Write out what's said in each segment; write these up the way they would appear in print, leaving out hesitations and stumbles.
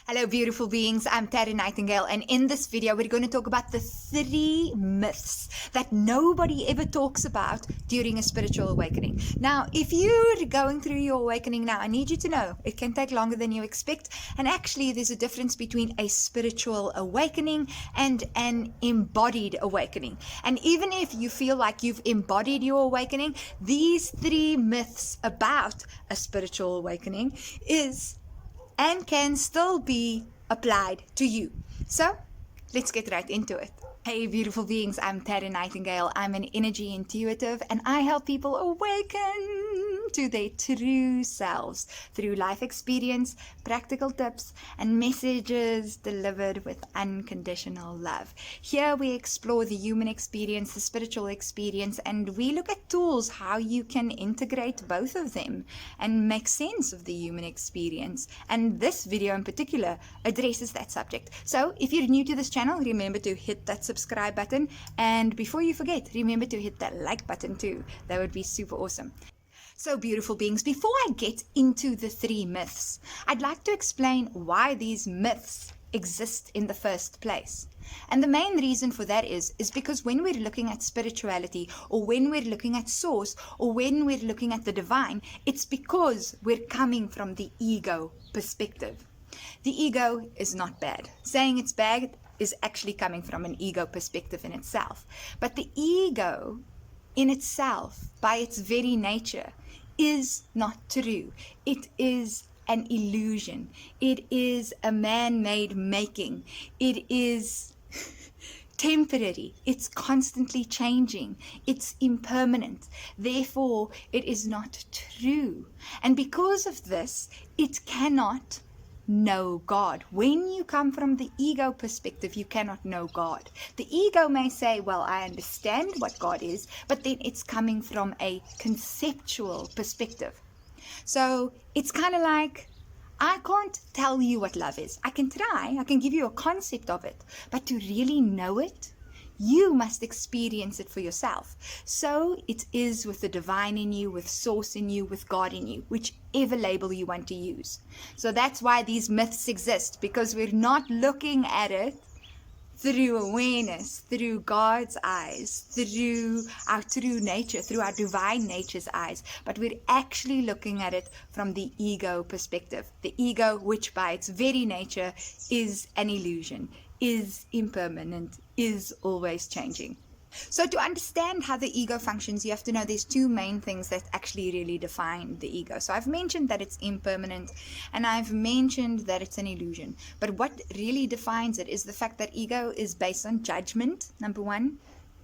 Hello, beautiful beings. I'm Terry Nightingale, and in this video, we're going to talk about the 3 myths that nobody ever talks about during a spiritual awakening. Now, if you're going through your awakening now, I need you to know it can take longer than you expect. And actually, there's a difference between a spiritual awakening and an embodied awakening. And even if you feel like you've embodied your awakening, these 3 myths about a spiritual awakening is and can still be applied to you. So let's get right into it. Hey, beautiful beings, I'm Terry Nightingale. I'm an energy intuitive, and I help people awaken to their true selves through life experience, practical tips, and messages delivered with unconditional love. Here we explore the human experience, the spiritual experience, and we look at tools how you can integrate both of them and make sense of the human experience. And this video in particular addresses that subject. So if you're new to this channel, remember to hit that subscribe button, and before you forget, remember to hit that like button too. That would be super awesome. So beautiful beings, before I get into the 3 myths, I'd like to explain why these myths exist in the first place. And the main reason for that is because when we're looking at spirituality, or when we're looking at source, or when we're looking at the divine, it's because we're coming from the ego perspective. The ego is not bad. Saying it's bad is actually coming from an ego perspective in itself. But the ego in itself, by its very nature, is not true. It is an illusion. It is a man-made making. It is temporary. It's constantly changing. It's impermanent. Therefore, it is not true. And because of this, it cannot know God. When you come from the ego perspective, you cannot know God. The ego may say, well, I understand what God is, but then it's coming from a conceptual perspective. So it's kind of like, I can't tell you what love is. I can try, I can give you a concept of it, but to really know it, you must experience it for yourself. So it is with the divine in you, with source in you, with God in you, whichever label you want to use. So that's why these myths exist, because we're not looking at it through awareness, through God's eyes, through our true nature, through our divine nature's eyes, but we're actually looking at it from the ego perspective. The ego, which by its very nature is an illusion, is impermanent, is always changing. So to understand how the ego functions, you have to know there's 2 main things that actually really define the ego. So I've mentioned that it's impermanent, and I've mentioned that it's an illusion. But what really defines it is the fact that ego is based on judgment, number 1.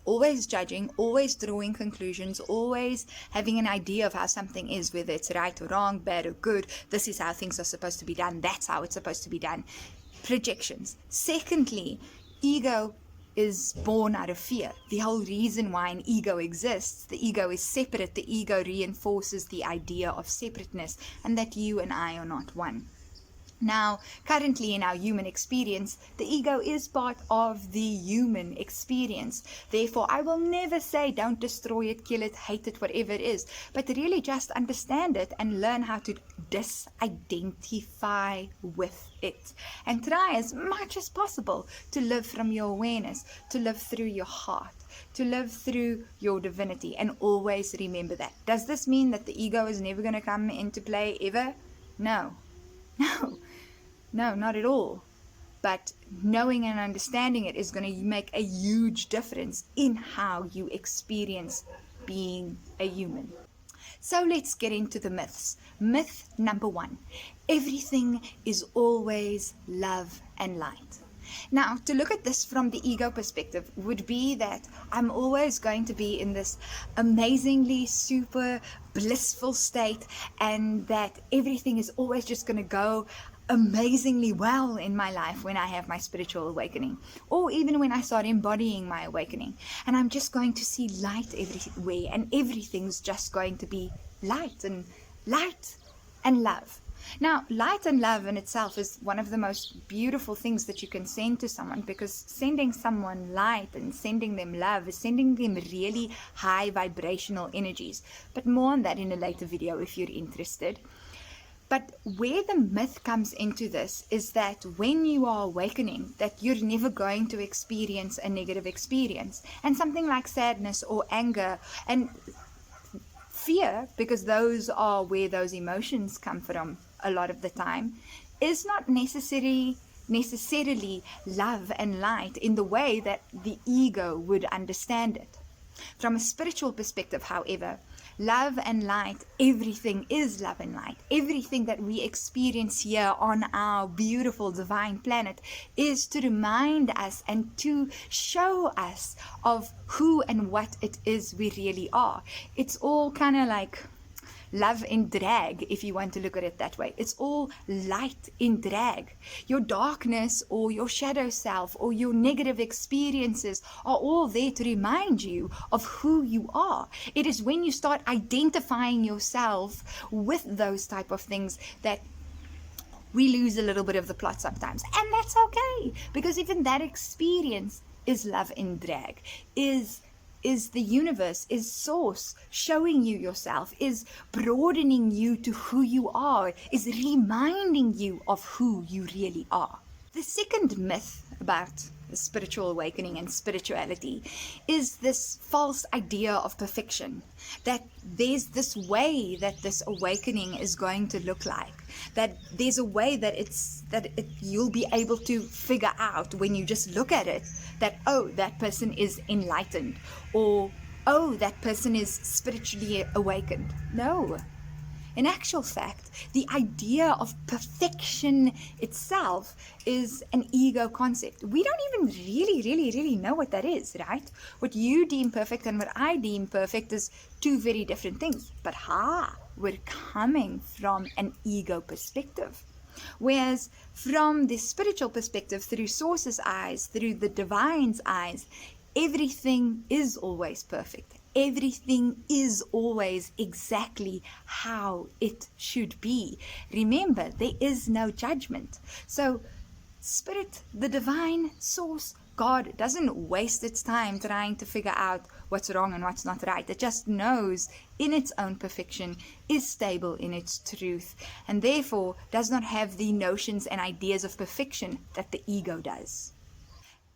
Always judging, always drawing conclusions, always having an idea of how something is, whether it's right or wrong, bad or good. This is how things are supposed to be done. That's how it's supposed to be done. Projections. Secondly, ego is born out of fear. The whole reason why an ego exists, the ego is separate. The ego reinforces the idea of separateness and that you and I are not one. Now, currently in our human experience, the ego is part of the human experience. Therefore, I will never say don't destroy it, kill it, hate it, whatever it is, but really just understand it and learn how to disidentify with it. And try as much as possible to live from your awareness, to live through your heart, to live through your divinity, and always remember that. Does this mean that the ego is never going to come into play ever? No. No, not at all. But knowing and understanding it is going to make a huge difference in how you experience being a human. So let's get into the myths. Myth number 1. Everything is always love and light. Now, to look at this from the ego perspective would be that I'm always going to be in this amazingly super blissful state, and that everything is always just going to go amazingly well in my life when I have my spiritual awakening, or even when I start embodying my awakening, and I'm just going to see light everywhere, and everything's just going to be light and love. Now, light and love in itself is one of the most beautiful things that you can send to someone, because sending someone light and sending them love is sending them really high vibrational energies. But more on that in a later video if you're interested. But where the myth comes into this is that when you are awakening, that you're never going to experience a negative experience. And something like sadness or anger and fear, because those are where those emotions come from a lot of the time, is not necessarily love and light in the way that the ego would understand it. From a spiritual perspective, however, love and light, everything is love and light. Everything that we experience here on our beautiful divine planet is to remind us and to show us of who and what it is we really are. It's all kind of like love in drag, if you want to look at it that way. It's all light in drag. Your darkness or your shadow self or your negative experiences are all there to remind you of who you are. It is when you start identifying yourself with those type of things that we lose a little bit of the plot sometimes. And that's okay, because even that experience is love in drag, is the universe, is source showing you yourself, is broadening you to who you are, is reminding you of who you really are. The second myth about the spiritual awakening and spirituality is this false idea of perfection, that there's this way that this awakening is going to look like, that there's a way that you'll be able to figure out when you just look at it, that, oh, that person is enlightened, or, oh, that person is spiritually awakened. No. In actual fact, the idea of perfection itself is an ego concept. We don't even really know what that is, right? What you deem perfect and what I deem perfect is two very different things. But we're coming from an ego perspective. Whereas from the spiritual perspective, through Source's eyes, through the Divine's eyes, everything is always perfect. Everything is always exactly how it should be. Remember, there is no judgment. So Spirit, the divine source, God, doesn't waste its time trying to figure out what's wrong and what's not right. It just knows in its own perfection, is stable in its truth, and therefore does not have the notions and ideas of perfection that the ego does.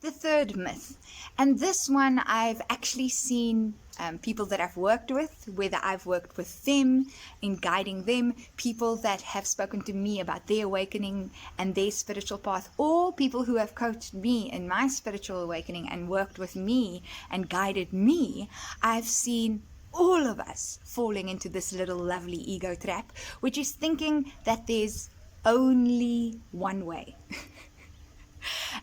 The third myth, and this one I've actually seen people that I've worked with, whether I've worked with them in guiding them, people that have spoken to me about their awakening and their spiritual path, or people who have coached me in my spiritual awakening and worked with me and guided me, I've seen all of us falling into this little lovely ego trap, which is thinking that there's only one way.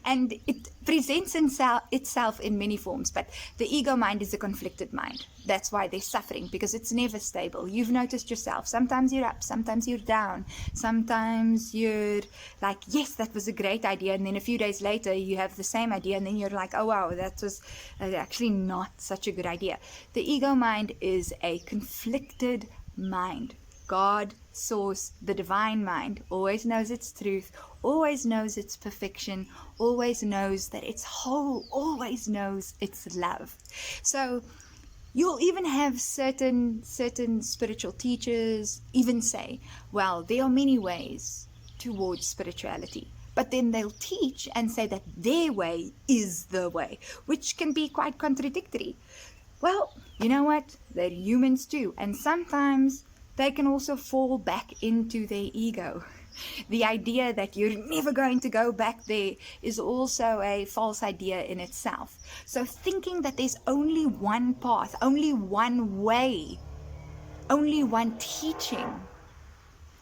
And it presents itself in many forms, but the ego mind is a conflicted mind. That's why they're suffering, because it's never stable. You've noticed yourself. Sometimes you're up, sometimes you're down. Sometimes you're like, yes, that was a great idea. And then a few days later, you have the same idea. And then you're like, oh, wow, that was actually not such a good idea. The ego mind is a conflicted mind. God, Source, the divine mind, always knows its truth, always knows its perfection, always knows that it's whole, always knows its love. So you'll even have certain spiritual teachers even say, well, there are many ways towards spirituality. But then they'll teach and say that their way is the way, which can be quite contradictory. Well, you know what? They're humans too. And sometimes they can also fall back into their ego. The idea that you're never going to go back there is also a false idea in itself. So thinking that there's only one path, only one way, only one teaching,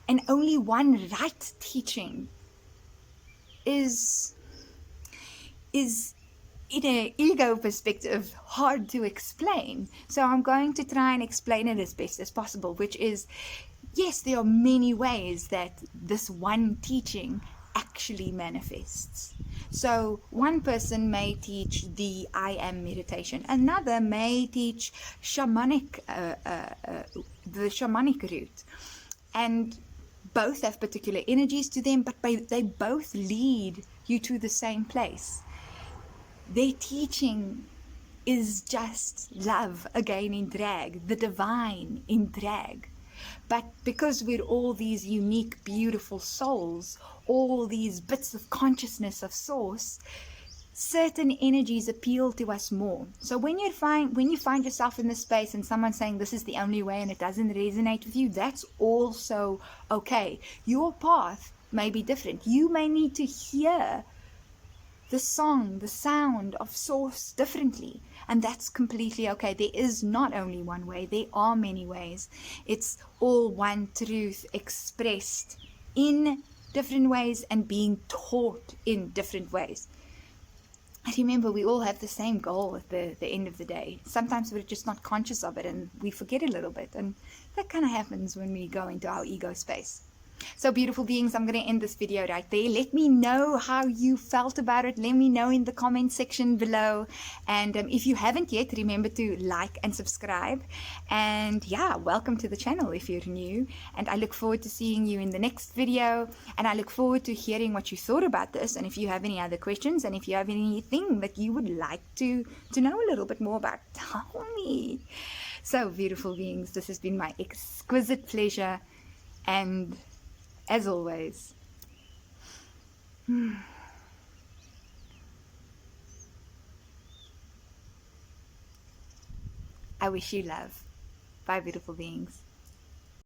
and only one right teaching is in an ego perspective, hard to explain. So I'm going to try and explain it as best as possible, which is, yes, there are many ways that this one teaching actually manifests. So one person may teach the I am meditation. Another may teach the shamanic route. And both have particular energies to them, but they both lead you to the same place. Their teaching is just love again in drag, the divine in drag. But because we're all these unique, beautiful souls, all these bits of consciousness of source, certain energies appeal to us more. So when you find yourself in this space and someone's saying this is the only way and it doesn't resonate with you, that's also okay. Your path may be different. You may need to hear the song, the sound of source differently, and that's completely okay. There is not only one way, there are many ways. It's all one truth expressed in different ways and being taught in different ways. And remember, we all have the same goal at the end of the day. Sometimes we're just not conscious of it and we forget a little bit, and that kind of happens when we go into our ego space. So beautiful beings, I'm going to end this video right there. Let me know how you felt about it. Let me know in the comment section below. And if you haven't yet, remember to like and subscribe. And yeah, welcome to the channel if you're new. And I look forward to seeing you in the next video. And I look forward to hearing what you thought about this. And if you have any other questions, and if you have anything that you would like to know a little bit more about, tell me. So beautiful beings, this has been my exquisite pleasure. And as always, I wish you love. Bye, beautiful beings.